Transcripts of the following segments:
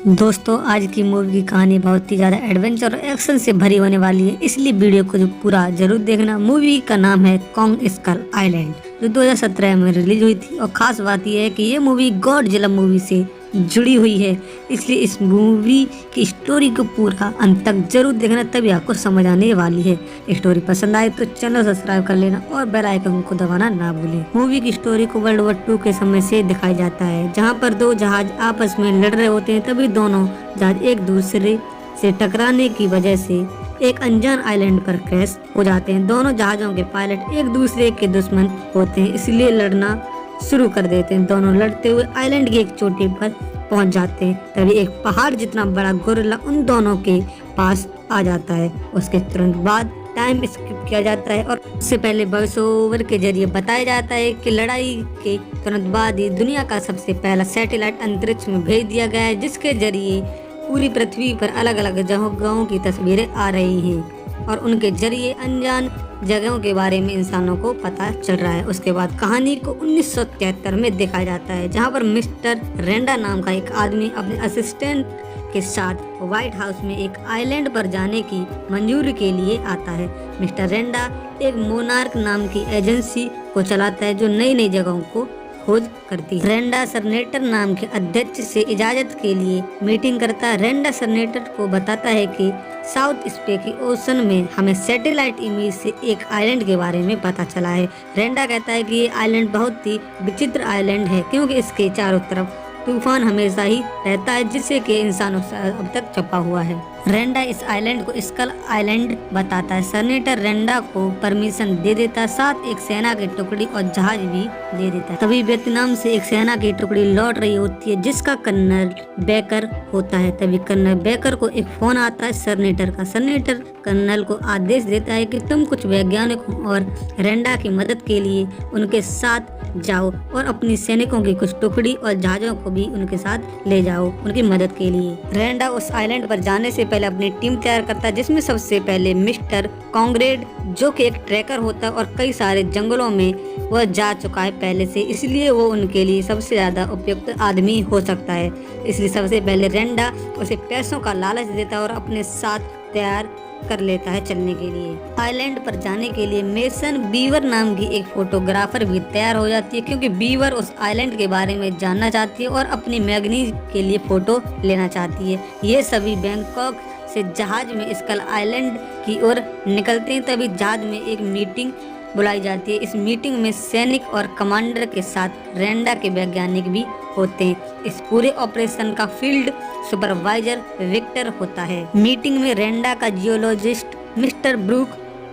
दोस्तों, आज की मूवी की कहानी बहुत ही ज़्यादा एडवेंचर और एक्शन से भरी होने वाली है, इसलिए वीडियो को जो पूरा जरूर देखना। मूवी का नाम है कॉन्ग स्कल आइलैंड, जो 2017 में रिलीज हुई थी। और ख़ास बात यह है कि ये मूवी गॉडजिला मूवी से जुड़ी हुई है, इसलिए इस मूवी की स्टोरी को पूरा अंत तक जरूर देखना, तभी आपको समझ आने वाली है। स्टोरी पसंद आए तो चैनल सब्सक्राइब कर लेना और बेल आइकन को दबाना ना भूलें। मूवी की स्टोरी को वर्ल्ड वॉर 2 के समय से दिखाया जाता है, जहां पर दो जहाज आपस में लड़ रहे होते हैं। तभी दोनों जहाज एक दूसरे से टकराने की वजह से एक अनजान आइलैंड पर क्रैश हो जाते हैं। दोनों जहाजों के पायलट एक दूसरे के दुश्मन होते हैं, इसलिए लड़ना शुरू कर देते हैं। दोनों लड़ते हुए आइलैंड की एक चोटी पर पहुंच जाते हैं। तभी एक पहाड़ जितना बड़ा गोरिल्ला उन दोनों के पास आ जाता है। उसके तुरंत बाद टाइम स्किप किया जाता है और उससे पहले वॉइस ओवर के जरिए बताया जाता है कि लड़ाई के तुरंत बाद ही दुनिया का सबसे पहला सैटेलाइट अंतरिक्ष में भेज दिया गया है, जिसके जरिए पूरी पृथ्वी पर अलग अलग जगहों की तस्वीरें आ रही हैं और उनके जरिए अनजान जगहों के बारे में इंसानों को पता चल रहा है। उसके बाद कहानी को 1973 में दिखाया जाता है, जहां पर मिस्टर रेंडा नाम का एक आदमी अपने असिस्टेंट के साथ व्हाइट हाउस में एक आइलैंड पर जाने की मंजूरी के लिए आता है। मिस्टर रेंडा एक मोनार्क नाम की एजेंसी को चलाता है, जो नई नई जगहों को खोज करती है। रेंडा सरनेटर नाम के अध्यक्ष से इजाजत के लिए मीटिंग करता है। रेंडा सरनेटर को बताता है कि साउथ स्पेसिफिक ओशन में हमें सैटेलाइट इमेज से एक आइलैंड के बारे में पता चला है। रेंडा कहता है कि ये आइलैंड बहुत ही विचित्र आइलैंड है, क्योंकि इसके चारों तरफ तूफान हमेशा ही रहता है, जिससे कि इंसानों से अब तक छपा हुआ है। रेंडा इस आइलैंड को स्कल आइलैंड बताता है। सेनेटर रेंडा को परमिशन दे देता है, साथ एक सेना की टुकड़ी और जहाज भी दे देता है। तभी वियतनाम से एक सेना की टुकड़ी लौट रही होती है, जिसका कर्नल बेकर होता है। तभी कर्नल बेकर को एक फोन आता है सेनेटर का। सेनेटर कर्नल को आदेश देता है कि तुम कुछ वैज्ञानिकों और रेंडा की मदद के लिए उनके साथ जाओ और अपनी सैनिकों की कुछ टुकड़ी और जहाजों को भी उनके साथ ले जाओ उनकी मदद के लिए। रेंडा उस आइलैंड पर जाने से पहले अपनी टीम तैयार करता है, जिसमें सबसे पहले मिस्टर कॉन्ग्रेड, जो कि एक ट्रैकर होता है और कई सारे जंगलों में वह जा चुका है पहले से, इसलिए वो उनके लिए सबसे ज्यादा उपयुक्त आदमी हो सकता है। इसलिए सबसे पहले रेंडा उसे पैसों का लालच देता है और अपने साथ तैयार कर लेता है चलने के लिए। आइलैंड पर जाने के लिए मेसन बीवर नाम की एक फोटोग्राफर भी तैयार हो जाती है, क्योंकि बीवर उस आइलैंड के बारे में जानना चाहती है और अपनी मैगजीन के लिए फोटो लेना चाहती है। ये सभी बैंकॉक से जहाज में स्कल आइलैंड की ओर निकलते हैं। तभी जहाज में एक मीटिंग बुलाई जाती है। इस मीटिंग में सैनिक और कमांडर के साथ रेंडा के वैज्ञानिक भी होते हैं। इस पूरे ऑपरेशन का फील्ड सुपरवाइजर विक्टर होता है। मीटिंग में रेंडा का जियोलॉजिस्ट मिस्टर ब्रूक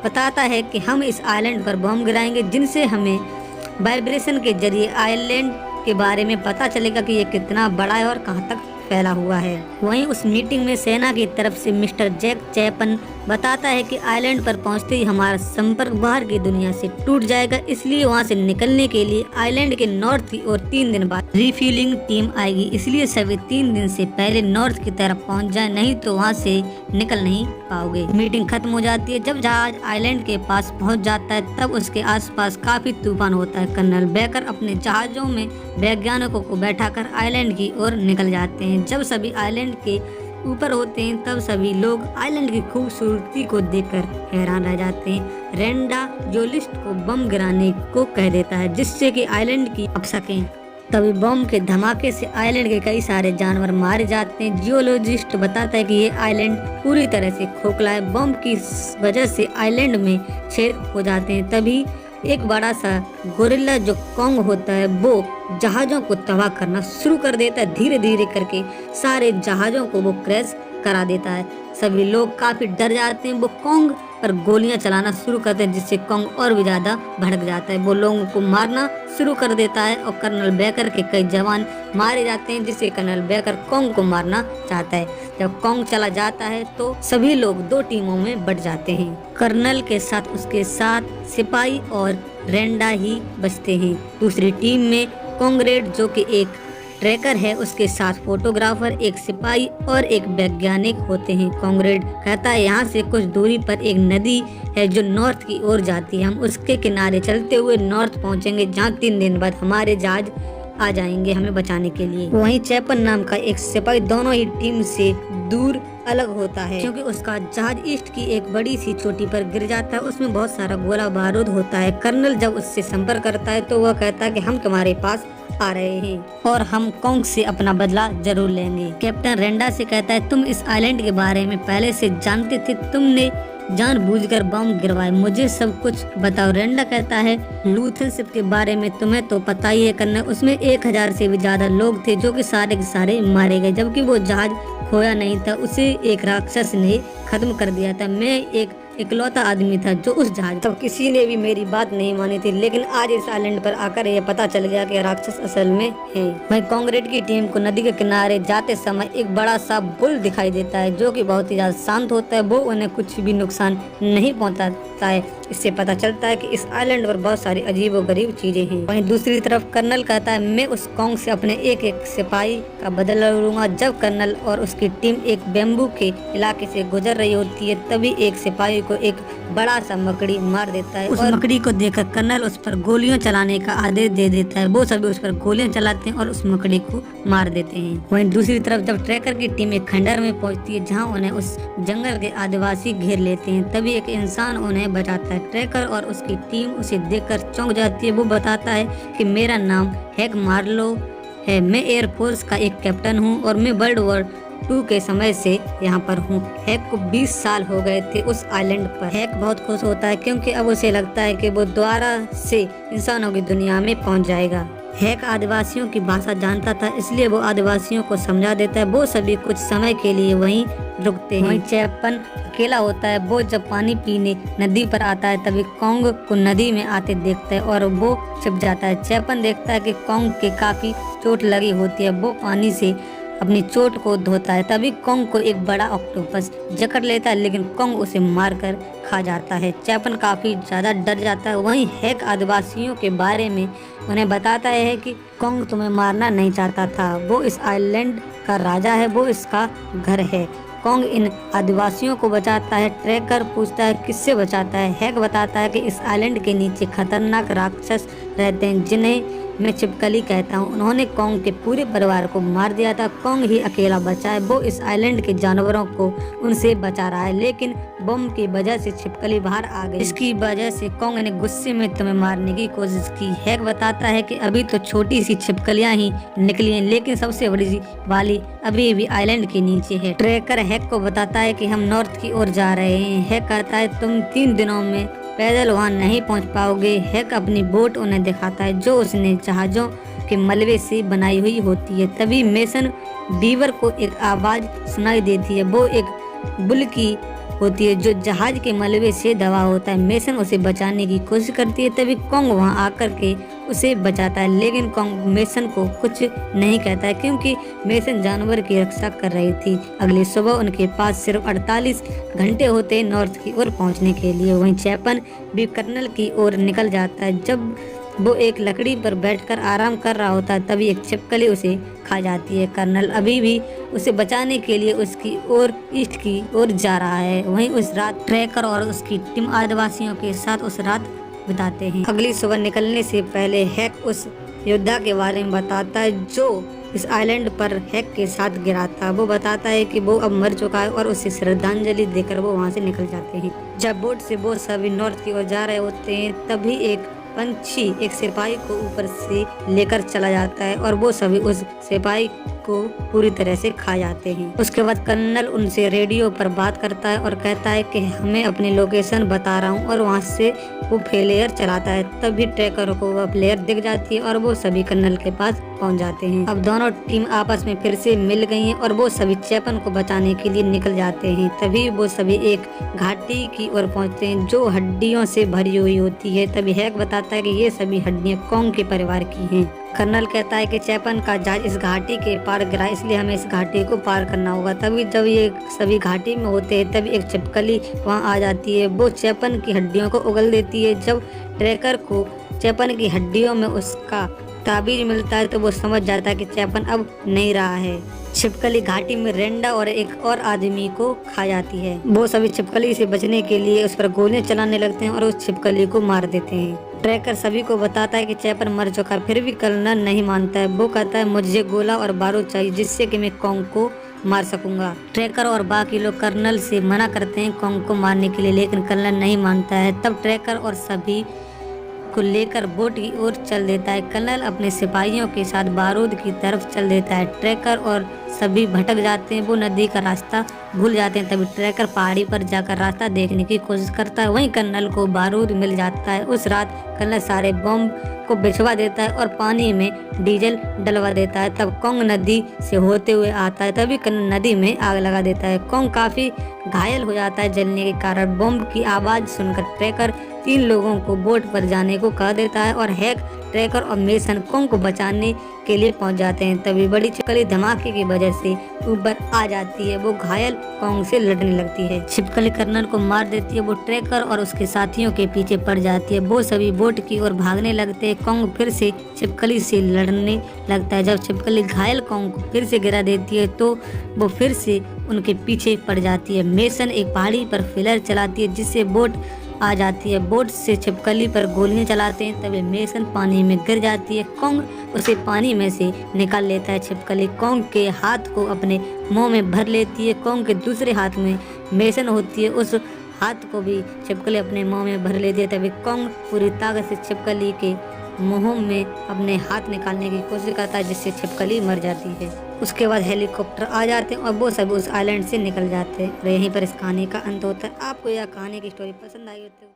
बताता है कि हम इस आइलैंड पर बम गिराएंगे, जिनसे हमें वाइब्रेशन के जरिए आइलैंड के बारे में पता चलेगा कि ये कितना बड़ा है और कहां तक फैला हुआ है। वहीं उस मीटिंग में सेना की तरफ से मिस्टर जैक चैपन बताता है कि आइलैंड पर पहुंचते ही हमारा संपर्क बाहर की दुनिया से टूट जाएगा, इसलिए वहां से निकलने के लिए आइलैंड के नॉर्थ की ओर 3 दिन बाद रिफ्यूलिंग टीम आएगी। इसलिए सभी 3 दिन से पहले नॉर्थ की तरफ पहुंच जाए, नहीं तो वहां से निकल नहीं पाओगे। मीटिंग खत्म हो जाती है। जब जहाज आइलैंड के पास पहुंच जाता है, तब उसके आसपास काफी तूफान होता है। कर्नल बेकर अपने जहाजों में वैज्ञानिकों को बैठाकर आइलैंड की ओर निकल जाते हैं। जब सभी आइलैंड के ऊपर होते हैं, तब सभी लोग आइलैंड की खूबसूरती को देखकर हैरान रह जाते हैं। रेंडा जियोलिस्ट को बम गिराने को कह देता है, जिससे कि आइलैंड की अब सकें। तभी बम के धमाके से आइलैंड के कई सारे जानवर मारे जाते हैं। जियोलॉजिस्ट बताता है कि ये आइलैंड पूरी तरह से खोखला है। बम की वजह से आइलैंड में छेद हो जाते हैं। तभी एक बड़ा सा गोरिल्ला जो कॉन्ग होता है, वो जहाजों को तबाह करना शुरू कर देता है। धीरे धीरे करके सारे जहाजों को वो क्रैश करा देता है। सभी लोग काफी डर जाते हैं। वो कॉन्ग पर गोलियां चलाना शुरू करते हैं, जिससे कॉन्ग और भी ज्यादा भड़क जाता है। वो लोगों को मारना शुरू कर देता है और कर्नल बेकर के कई जवान मारे जाते हैं, जिससे कर्नल बेकर कॉन्ग को मारना चाहता है। जब कॉन्ग चला जाता है तो सभी लोग 2 टीमों में बट जाते हैं। कर्नल के साथ उसके साथ सिपाही और रेंडा ही बचते हैं। दूसरी टीम में कॉन्ग्रेड, जो कि एक ट्रैकर है, उसके साथ फोटोग्राफर, एक सिपाही और एक वैज्ञानिक होते हैं। कॉन्ग्रेड कहता है यहाँ से कुछ दूरी पर एक नदी है जो नॉर्थ की ओर जाती है। हम उसके किनारे चलते हुए नॉर्थ पहुंचेंगे, जहाँ 3 दिन बाद हमारे जहाज आ जाएंगे हमें बचाने के लिए। वहीं चैपन नाम का एक सिपाही दोनों ही टीम से दूर अलग होता है, क्योंकि उसका जहाज ईस्ट की एक बड़ी सी चोटी पर गिर जाता है। उसमें बहुत सारा गोला बारूद होता है। कर्नल जब उससे संपर्क करता है तो वह कहता है कि हम तुम्हारे पास आ रहे हैं और हम कॉन्ग से अपना बदला जरूर लेंगे। कैप्टन रेंडा से कहता है तुम इस आइलैंड के बारे में पहले से जानते थे, तुमने जानबूझकर बम गिरवाए, मुझे सब कुछ बताओ। रेंडा कहता है लूथन शिप के बारे में तुम्हें तो पता ही है कर्नल, उसमें 1000 से भी ज्यादा लोग थे जो कि सारे के सारे मारे गए, जबकि वो जहाज खोया नहीं था, उसे एक राक्षस ने खत्म कर दिया था। मैं एक इकलौता आदमी था जो उस जहाज, तब किसी ने भी मेरी बात नहीं मानी थी, लेकिन आज इस आइलैंड पर आकर यह पता चल गया कि राक्षस असल में है। वहीं कांग्रेट की टीम को नदी के किनारे जाते समय एक बड़ा सा बुल दिखाई देता है जो कि बहुत ही ज्यादा शांत होता है। वो उन्हें कुछ भी नुकसान नहीं पहुंचाता है। इससे पता चलता है कि इस आइलैंड पर बहुत सारी अजीब और गरीब चीजें हैं। वहीं दूसरी तरफ कर्नल कहता है मैं उस कॉन्ग से अपने एक एक सिपाही का बदला लूंगा। जब कर्नल और उसकी टीम एक बेम्बू के इलाके से गुजर रही होती है तभी एक सिपाही को एक बड़ा सा मकड़ी मार देता है। उस मकड़ी को देखकर कर्नल उस पर गोलियां चलाने का आदेश दे देता है। वो सभी उस पर गोलियां चलाते हैं और उस मकड़ी को मार देते हैं। वहीं दूसरी तरफ जब ट्रैकर की टीम एक खंडर में पहुंचती है जहां उन्हें उस जंगल के आदिवासी घेर लेते हैं, तभी एक इंसान उन्हें बचाता है। ट्रैकर और उसकी टीम उसे देखकर चौंक जाती है। वो बताता है कि मेरा नाम हैक मार्लो है, मैं एयरफोर्स का एक कैप्टन हूँ और मैं वर्ल्ड वॉर 2 के समय से यहाँ पर हूँ। हैक को 20 साल हो गए थे उस आइलैंड पर। हैक बहुत खुश होता है क्योंकि अब उसे लगता है कि वो दोबारा से इंसानों की दुनिया में पहुँच जाएगा। हैक आदिवासियों की भाषा जानता था, इसलिए वो आदिवासियों को समझा देता है। वो सभी कुछ समय के लिए वहीं रुकते हैं। वहीं चैपन अकेला होता है। वो जब पानी पीने नदी पर आता है तभी कॉन्ग को नदी में आते देखता है और वो छिप जाता है। चैपन देखता है कि कॉन्ग के काफी चोट लगी होती है। वो पानी से अपनी चोट को धोता है, तभी कॉन्ग को एक बड़ा ऑक्टोपस जकड़ लेता है, लेकिन कॉन्ग उसे मारकर खा जाता है। चैपन काफी ज्यादा डर जाता है। वहीं हैक आदिवासियों के बारे में उन्हें बताता है कि कॉन्ग तुम्हें मारना नहीं चाहता था, वो इस आइलैंड का राजा है, वो इसका घर है। कॉन्ग इन आदिवासियों को बचाता है। ट्रैकर पूछता है किससे बचाता है। हैक बताता है कि इस आइलैंड के नीचे खतरनाक राक्षस रहते हैं जिन्हें मैं छिपकली कहता हूँ। उन्होंने कॉन्ग के पूरे परिवार को मार दिया था। कॉन्ग ही अकेला बचा है। वो इस आइलैंड के जानवरों को उनसे बचा रहा है, लेकिन बम की वजह से छिपकली बाहर आ गई। इसकी वजह से कॉन्ग ने गुस्से में तुम्हें मारने की कोशिश की। हैक बताता है कि अभी तो छोटी सी छिपकलियां ही निकली हैं, लेकिन सबसे बड़ी वाली अभी भी आइलैंड के नीचे है। ट्रैकर हैक को बताता है कि हम नॉर्थ की ओर जा रहे हैं। हैक कहता है तुम 3 दिनों में पैदल वहां नहीं पहुंच पाओगे। हैक अपनी बोट उन्हें दिखाता है जो उसने जहाजों के मलबे से बनाई हुई होती है। तभी मेसन बीवर को एक आवाज सुनाई देती है। वो एक बुल की होती है जो जहाज के मलबे से दबा होता है। मेसन उसे बचाने की कोशिश करती है, तभी कॉन्ग वहां आकर के उसे बचाता है, लेकिन कॉन्ग मेसन को कुछ नहीं कहता है क्योंकि मेसन जानवर की रक्षा कर रही थी। अगली सुबह उनके पास सिर्फ 48 घंटे होते नॉर्थ की ओर पहुंचने के लिए। वहीं चैपन भी कर्नल की ओर निकल जाता है। जब वो एक लकड़ी पर बैठकर आराम कर रहा होता है तभी एक छिपकली उसे खा जाती है। कर्नल अभी भी उसे बचाने के लिए उसकी ओर ईस्ट की ओर जा रहा है। वहीं उस रात ट्रैकर और उसकी टीम आदिवासियों के साथ उस रात बिताते हैं। अगली सुबह निकलने से पहले हैक उस योद्धा के बारे में बताता है जो इस आइलैंड पर हैक के साथ गिरा था। वो बताता है कि वो अब मर चुका है और उसे श्रद्धांजलि देकर वो वहाँ से निकल जाते हैं। जब बोट से वो सभी नॉर्थ की ओर जा रहे होते हैं तभी एक पंछी एक सिपाही को ऊपर से लेकर चला जाता है और वो सभी उस सिपाही को पूरी तरह से खा जाते हैं। उसके बाद कर्नल उनसे रेडियो पर बात करता है और कहता है कि हमें अपनी लोकेशन बता रहा हूँ और वहाँ से वो फ्लेयर चलाता है। तभी ट्रैकर को वह फ्लेयर दिख जाती है और वो सभी कर्नल के पास पहुँच जाते हैं। अब दोनों टीम आपस में फिर से मिल गई हैं और वो सभी चैपन को बचाने के लिए निकल जाते हैं। तभी वो सभी एक घाटी की ओर पहुँचते हैं जो हड्डियों से भरी हुई होती है। तभी हैक बताता है कि ये सभी हड्डियाँ कॉन्ग के परिवार की हैं। कर्नल कहता है कि चैपन का जहाज इस घाटी के पार गिरा, इसलिए हमें इस घाटी को पार करना होगा। तभी जब ये सभी घाटी में होते हैं तभी एक छिपकली वहां आ जाती है। वो चैपन की हड्डियों को उगल देती है। जब ट्रैकर को चैपन की हड्डियों में उसका ताबीज मिलता है तो वो समझ जाता है कि चैपन अब नहीं रहा है। छिपकली घाटी में रेंडा और एक और आदमी को खा जाती है। वो सभी छिपकली से बचने के लिए उस पर गोलियां चलाने लगते हैं और उस छिपकली को मार देते हैं। ट्रैकर सभी को बताता है कि चैपर मर चुका है, फिर भी कर्नल नहीं मानता है। वो कहता है मुझे गोला और बारूद चाहिए जिससे कि मैं कॉन्ग को मार सकूंगा। ट्रैकर और बाकी लोग कर्नल से मना करते हैं कॉन्ग को मारने के लिए, लेकिन कर्नल नहीं मानता है। तब ट्रैकर और सभी को लेकर बोट की ओर चल देता है। कर्नल अपने सिपाहियों के साथ बारूद की तरफ चल देता है। ट्रैकर और सभी भटक जाते हैं, वो नदी का रास्ता भूल जाते हैं। तभी ट्रैकर पहाड़ी पर जाकर रास्ता देखने की कोशिश करता है। वहीं कर्नल को बारूद मिल जाता है। उस रात कर्नल सारे बम को बिछवा देता है और पानी में डीजल डलवा देता है। तब कॉन्ग नदी से होते हुए आता है, तभी कर्नल नदी में आग लगा देता है। कॉन्ग काफी घायल हो जाता है जलने के कारण। बम की आवाज सुनकर ट्रैकर 3 लोगों को बोट पर जाने को कह देता है और हैक, ट्रैकर और मेसन कॉन्ग को बचाने के लिए पहुंच जाते हैं। तभी बड़ी छिपकली धमाके की वजह से ऊपर आ जाती है। वो घायल कॉन्ग से लड़ने लगती है। छिपकली कर्नल को मार देती है। वो ट्रैकर और उसके साथियों के पीछे पड़ जाती है। वो सभी बोट की ओर भागने लगते हैं। कॉन्ग फिर से छिपकली से लड़ने लगता है। जब छिपकली घायल कॉन्ग को फिर से गिरा देती है तो वो फिर से उनके पीछे पड़ जाती है। मेसन एक पहाड़ी पर फिलर चलाती है जिससे बोट आ जाती है। बोट से छिपकली पर गोलियां चलाते हैं, तभी मेसन पानी में गिर जाती है। कॉन्ग उसे पानी में से निकाल लेता है। छिपकली कॉन्ग के हाथ को अपने मुंह में भर लेती है। कॉन्ग के दूसरे हाथ में मेसन होती है, उस हाथ को भी छिपकली अपने मुंह में भर लेती है। तभी कॉन्ग पूरी ताकत से छिपकली के मुंह में अपने हाथ निकालने की कोशिश करता है जिससे छिपकली मर जाती है। उसके बाद हेलीकॉप्टर आ जाते हैं और वो सब उस आइलैंड से निकल जाते हैं। और यहीं पर इस कहानी का अंत होता है। आपको यह कहानी की स्टोरी पसंद आई हो तो